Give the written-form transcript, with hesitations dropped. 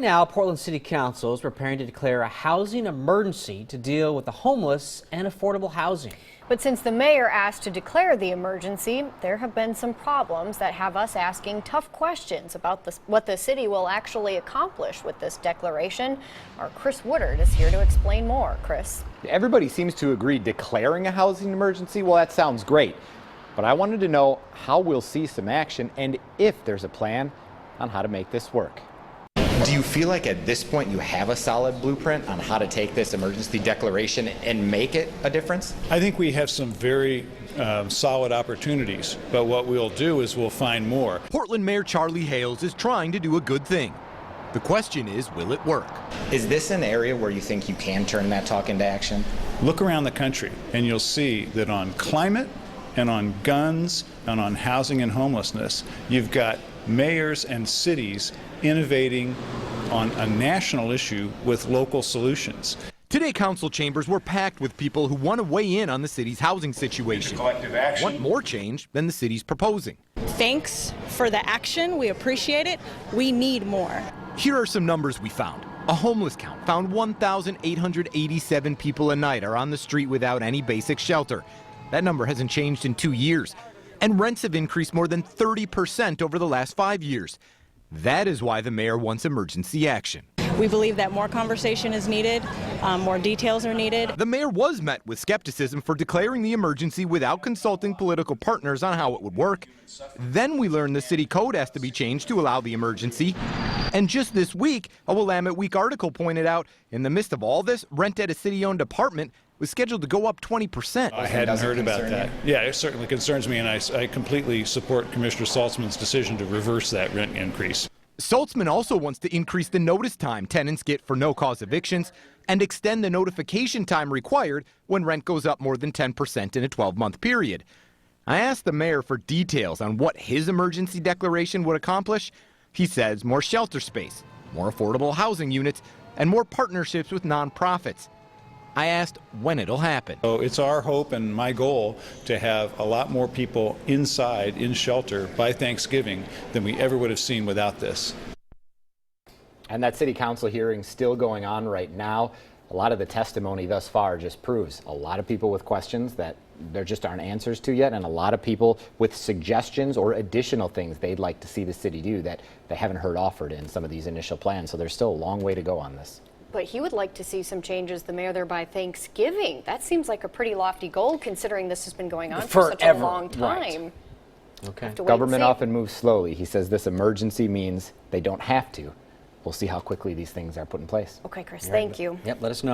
now, Portland City Council is preparing to declare a housing emergency to deal with the homeless and affordable housing. But since the mayor asked to declare the emergency, there have been some problems that have us asking tough questions about what the city will actually accomplish with this declaration. Our Chris Woodard is here to explain more. Chris. Everybody seems to agree declaring a housing emergency. Well, that sounds great. But I wanted to know how we'll see some action and if there's a plan on how to make this work. Do you feel like at this point you have a solid blueprint on how to take this emergency declaration and make it a difference? I think we have some very solid opportunities, but what we'll do is we'll find more. Portland Mayor Charlie Hales is trying to do a good thing. The question is, will it work? Is this an area where you think you can turn that talk into action? Look around the country and you'll see that on climate and on guns and on housing and homelessness, you've got mayors and cities innovating on a national issue with local solutions. Today, council chambers were packed with people who want to weigh in on the city's housing situation. Want more change than the city's proposing. Thanks for the action. We appreciate it. We need more. Here are some numbers we found. A homeless count found 1,887 people a night are on the street without any basic shelter. That number hasn't changed in 2 years. And rents have increased more than 30% over the last 5 years. That is why the mayor wants emergency action. We believe that more conversation is needed, more details are needed. The mayor was met with skepticism for declaring the emergency without consulting political partners on how it would work. Then we learned the city code has to be changed to allow the emergency. And just this week, a Willamette Week article pointed out, in the midst of all this, rent at a city-owned apartment was scheduled to go up 20%. I hadn't heard about that. Yeah, it certainly concerns me, and I completely support Commissioner Saltzman's decision to reverse that rent increase. Saltzman also wants to increase the notice time tenants get for no-cause evictions and extend the notification time required when rent goes up more than 10% in a 12-month period. I asked the mayor for details on what his emergency declaration would accomplish. He says more shelter space, more affordable housing units, and more partnerships with nonprofits. I asked when it'll happen. So it's our hope and my goal to have a lot more people inside, in shelter, by Thanksgiving than we ever would have seen without this. And that city council hearing still going on right now. A lot of the testimony thus far just proves a lot of people with questions that there just aren't answers to yet, and a lot of people with suggestions or additional things they'd like to see the city do that they haven't heard offered in some of these initial plans. So there's still a long way to go on this. But he would like to see some changes, the mayor, there by Thanksgiving. That seems like a pretty lofty goal considering this has been going on for such a long time. Right. Okay. Government often moves slowly. He says this emergency means they don't have to. We'll see how quickly these things are put in place. Okay, Chris, thank you. Yep, let us know.